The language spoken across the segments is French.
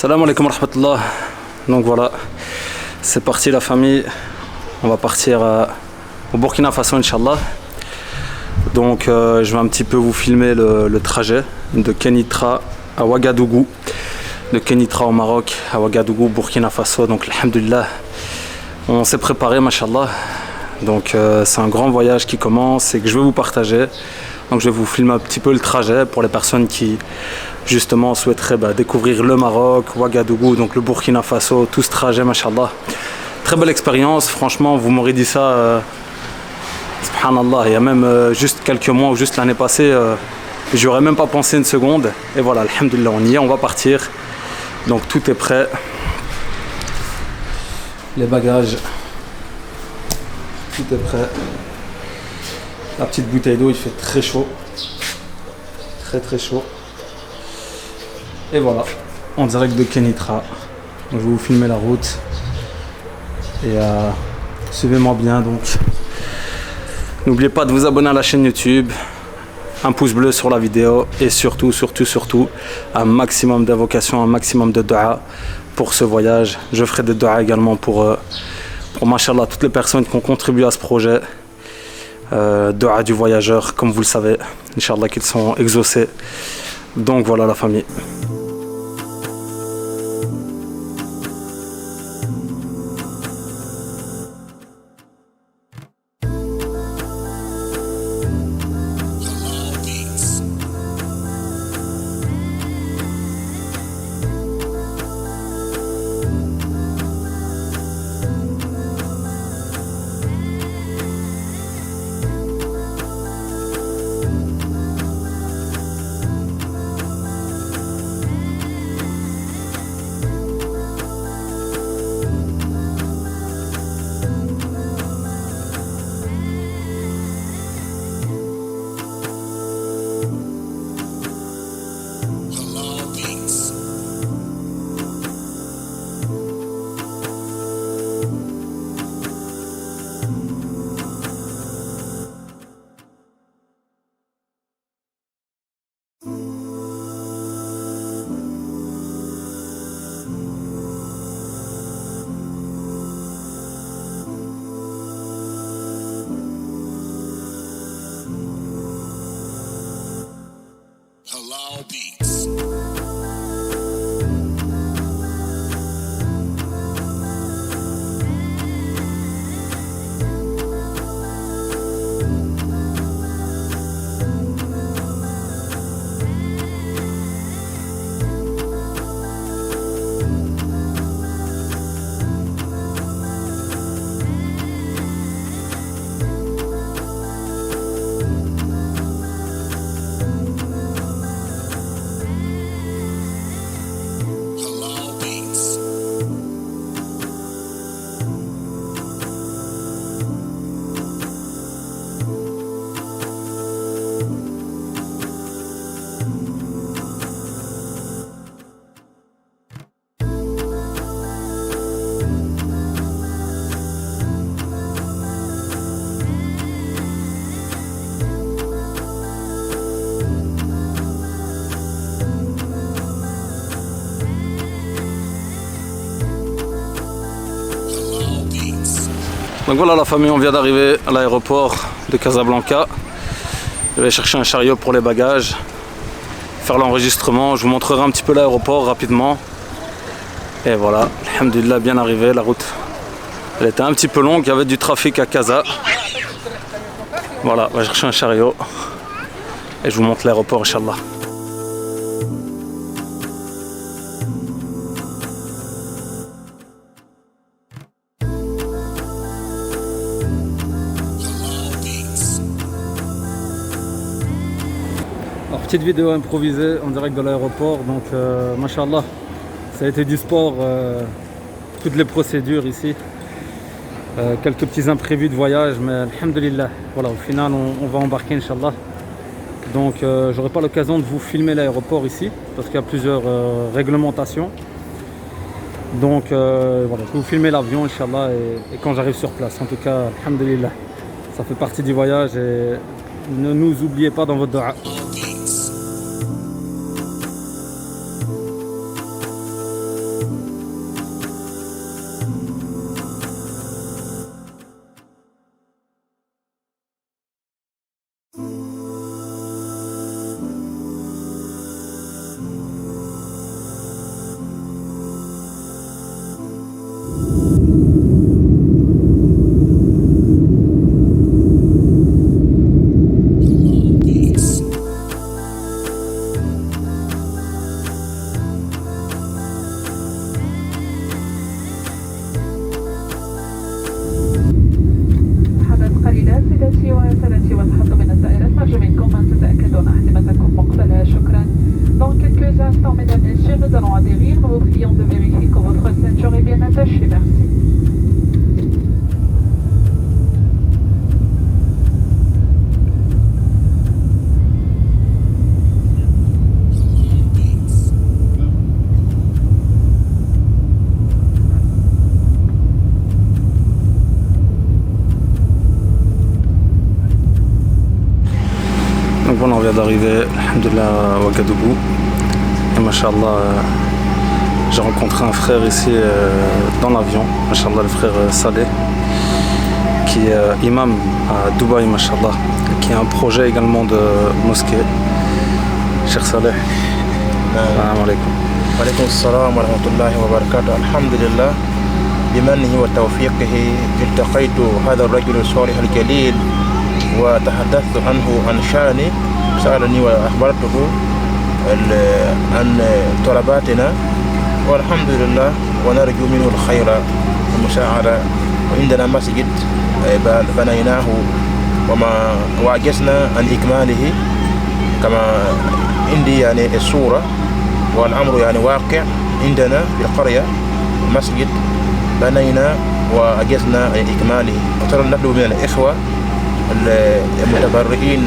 Salam alaikum wa rahmatullah. Donc voilà, c'est parti la famille. On va partir au Burkina Faso, Inch'Allah. Donc je vais un petit peu vous filmer le trajet de Kenitra à Ouagadougou. De Kenitra au Maroc à Ouagadougou, Burkina Faso. Donc alhamdulillah, on s'est préparé, mashallah. Donc c'est un grand voyage qui commence et que je vais vous partager. Donc je vais vous filmer un petit peu le trajet pour les personnes qui justement souhaiteraient découvrir le Maroc, Ouagadougou, donc le Burkina Faso, tout ce trajet, mashallah. Très belle expérience, franchement, vous m'aurez dit ça, subhanallah, il y a même juste quelques mois ou juste l'année passée, j'y aurais même pas pensé une seconde. Et voilà, alhamdulillah, on y est, on va partir. Donc tout est prêt. Les bagages, tout est prêt. La petite bouteille d'eau, il fait très chaud. Très chaud. Et voilà, en direct de Kenitra. Donc, je vais vous filmer la route. Et suivez-moi bien donc. N'oubliez pas de vous abonner à la chaîne YouTube. Un pouce bleu sur la vidéo. Et surtout, un maximum d'invocations, un maximum de dua pour ce voyage. Je ferai des dua également pour mashallah, toutes les personnes qui ont contribué à ce projet. Dua du voyageur, comme vous le savez, Inch'Allah qu'ils sont exaucés. Donc voilà la famille. Donc voilà la famille, on vient d'arriver à l'aéroport de Casablanca. Je vais chercher un chariot pour les bagages, faire l'enregistrement. Je vous montrerai un petit peu l'aéroport rapidement. Et voilà, alhamdulillah, bien arrivé. La route, elle était un petit peu longue, il y avait du trafic à Casa. Voilà, on va chercher un chariot. Et je vous montre l'aéroport, Inch'Allah. Alors, petite vidéo improvisée en direct de l'aéroport, donc mashallah, ça a été du sport, toutes les procédures ici, quelques petits imprévus de voyage, mais alhamdulillah, voilà, au final on va embarquer Inch'Allah. Donc j'aurai pas l'occasion de vous filmer l'aéroport ici, parce qu'il y a plusieurs réglementations. Donc voilà, je vais vous filmer l'avion Inch'Allah et quand j'arrive sur place. En tout cas, alhamdulillah, ça fait partie du voyage et ne nous oubliez pas dans votre dua. viens d'arriver, alhamdoulilah, à Ouagadougou. Et machallah, j'ai rencontré un frère ici dans l'avion, machallah, le frère Saleh, qui est imam à Dubaï, machallah, qui a un projet également de mosquée. Cheikh Saleh, salam alaikum. وعليكم السلام ورحمة الله وبركاته. الحمد لله بمنه وتوفيقه التقيت هذا الرجل الصالح الجليل وتحدثت عنه عن شأني. سألني وأخبرته عن طلباتنا والحمد لله ونرجو منه الخير والمساعدة. وعندنا مسجد بنيناه وعجزنا عن إكماله كما عندي يعني الصورة والأمر يعني واقع. عندنا في القرية مسجد بنينا وعجزنا عن إكماله. وترى نطلب من الإخوة المتبرعين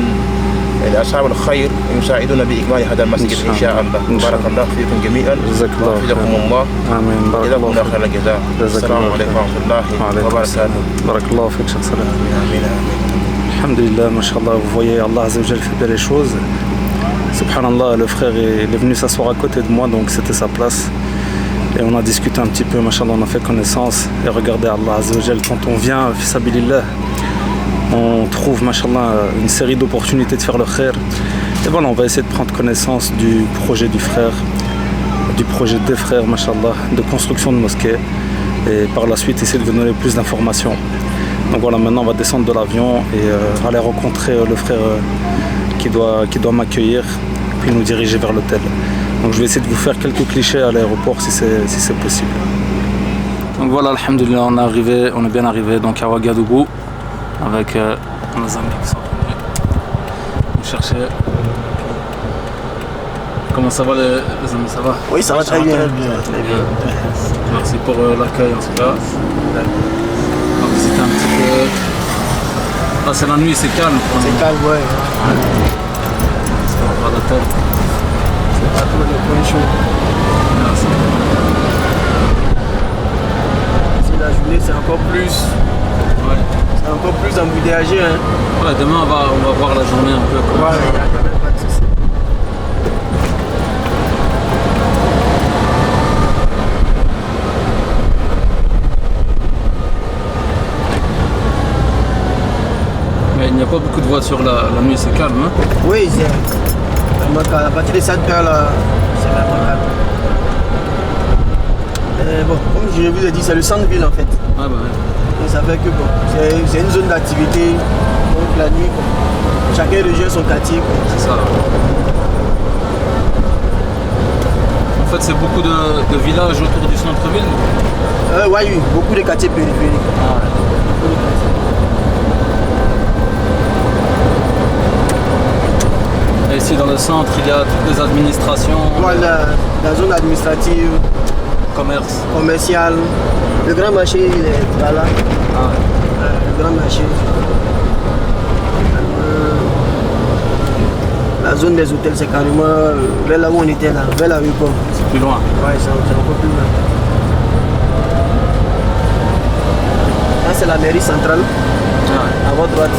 أصحاب الخير يساعدون بإكمال هذا المسجد إن شاء الله. بارك الله فيكم جميعا وحفظكم الله. آمين. بارك جزاكم الله الله خير الجزاء. السلام عليكم ورحمة الله وبركاته. بارك الله فيك Cheikh Saleh. آمين آمين. Alhamdulillah, mashallah, vous voyez, Allah Azza wa Jal fait bien les choses. Subhanallah, le frère il est venu s'asseoir à côté de moi, donc c'était sa place. Et on a discuté un petit peu, mashallah, on a fait connaissance. Et regardez, Allah Azza wa Jal, quand on vient, fisabilillah, on trouve, mashallah, une série d'opportunités de faire le khair. Et voilà, on va essayer de prendre connaissance du projet du frère, du projet des frères, mashallah, de construction de mosquée. Et par la suite, essayer de vous donner plus d'informations. Donc voilà, maintenant on va descendre de l'avion et aller rencontrer le frère qui doit m'accueillir, puis nous diriger vers l'hôtel. Donc je vais essayer de vous faire quelques clichés à l'aéroport si c'est possible. Donc voilà, alhamdoulilah, on est bien arrivé donc à Ouagadougou avec nos amis qui sont venus nous chercher. Comment ça va les amis, ça va? Oui, ça va très bien. Merci pour l'accueil en tout cas. On va visiter un petit peu. Là c'est la nuit, c'est calme. C'est calme, ouais. On va à l'hôtel. C'est pas trop le point chaud. Merci. C'est la journée, c'est encore plus. Ouais. C'est encore plus embouteillagé. Hein. Ouais, demain on va voir la journée un peu. Comment Ouais, il n'y a quand même pas de soucis. Mais il n'y a pas beaucoup de voitures la nuit, c'est calme. Hein? Oui, c'est vraiment calme. À partir de 7 heures, là, c'est vraiment calme. Bon, comme je vous ai dit, c'est le centre-ville en fait. Ah bah ouais. Et ça fait que bon, c'est une zone d'activité. Donc la nuit, bon, chacun rejoint son quartier. C'est ça. En fait, c'est beaucoup de villages autour du centre-ville. Ouais, oui, beaucoup de quartiers périphériques. Ah ouais. Beaucoup de quartiers. Et ici dans le centre, il y a toutes les administrations. Voilà, la zone administrative, Commerce. commerciale. Le grand marché, il est par là. Ah ouais. Le grand marché. La zone des hôtels, c'est carrément vers là où on était là, vers la rue Pont. C'est plus loin. Ouais, c'est encore plus loin. Là, c'est la mairie centrale, Ah ouais. à votre droite.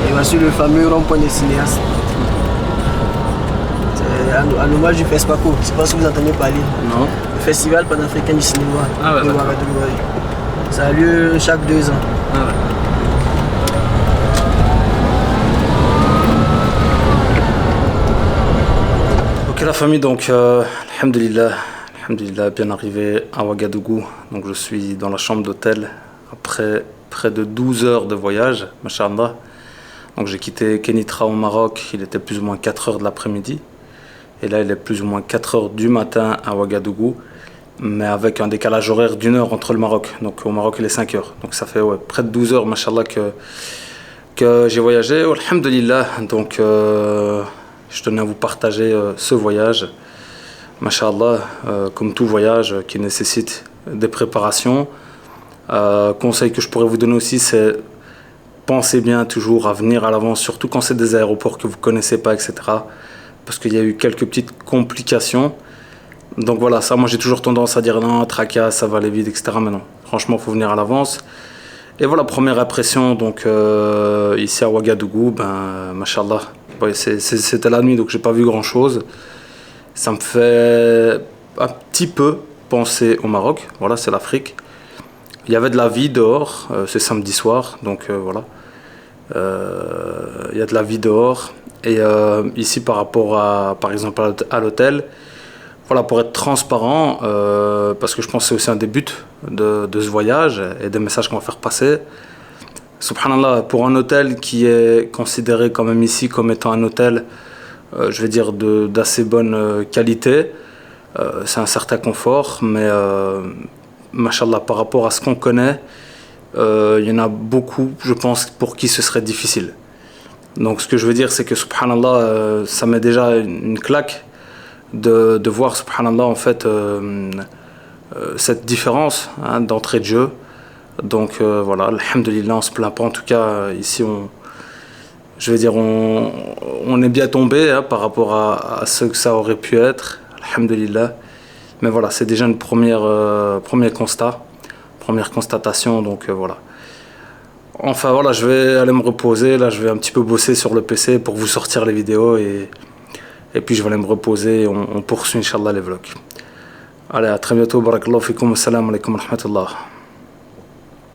Et voici le fameux rond-point des cinéastes. C'est un hommage du FESPACO. Je ne sais pas si vous entendez parler. Non. Le Festival panafricain du cinéma Ah ouais, de d'accord. Ouagadougou. Ça a lieu chaque 2 ans. Ah ouais. Ok la famille, donc alhamdulillah, bien arrivé à Ouagadougou. Donc je suis dans la chambre d'hôtel après près de 12 heures de voyage, machallah. Donc j'ai quitté Kenitra au Maroc, il était plus ou moins 4 heures de l'après-midi. Et là il est plus ou moins 4 heures du matin à Ouagadougou, mais avec un décalage horaire d'1 heure entre le Maroc. Donc au Maroc il est 5 heures. Donc ça fait ouais, près de 12 heures, machallah, que j'ai voyagé. Alhamdulillah, donc je tenais à vous partager ce voyage. Machallah, comme tout voyage qui nécessite des préparations. Conseil que je pourrais vous donner aussi, c'est pensez bien toujours à venir à l'avance, surtout quand c'est des aéroports que vous ne connaissez pas, etc. Parce qu'il y a eu quelques petites complications. Donc voilà, ça, moi j'ai toujours tendance à dire non, tracas, ça va aller vite, etc. Mais non, franchement, il faut venir à l'avance. Et voilà, première impression, donc ici à Ouagadougou, mashallah, ouais, c'était la nuit, donc j'ai pas vu grand chose. Ça me fait un petit peu penser au Maroc, voilà, c'est l'Afrique. Il y avait de la vie dehors, c'est samedi soir, donc voilà. Il y a de la vie dehors. Et ici, par rapport à, par exemple, à l'hôtel, voilà, pour être transparent, parce que je pense que c'est aussi un des buts de ce voyage et des messages qu'on va faire passer. Subhanallah, pour un hôtel qui est considéré quand même ici comme étant un hôtel, je vais dire, d'assez bonne qualité, c'est un certain confort, mais mashallah, par rapport à ce qu'on connaît, il y en a beaucoup, je pense, pour qui ce serait difficile. Donc ce que je veux dire, c'est que subhanallah, ça met déjà une claque de voir, subhanallah, en fait, cette différence, hein, d'entrée de jeu. Donc voilà, alhamdulillah, on se plaint pas. En tout cas, ici, je veux dire, on est bien tombé, hein, par rapport à ce que ça aurait pu être, alhamdulillah. Mais voilà, c'est déjà une premier constat, première constatation, donc voilà. Enfin voilà, je vais aller me reposer, là je vais un petit peu bosser sur le PC pour vous sortir les vidéos et puis je vais aller me reposer et on poursuit Inch'Allah les vlogs. Allez, à très bientôt, barakallahu fikum, assalamu alaikum wa rahmatullah.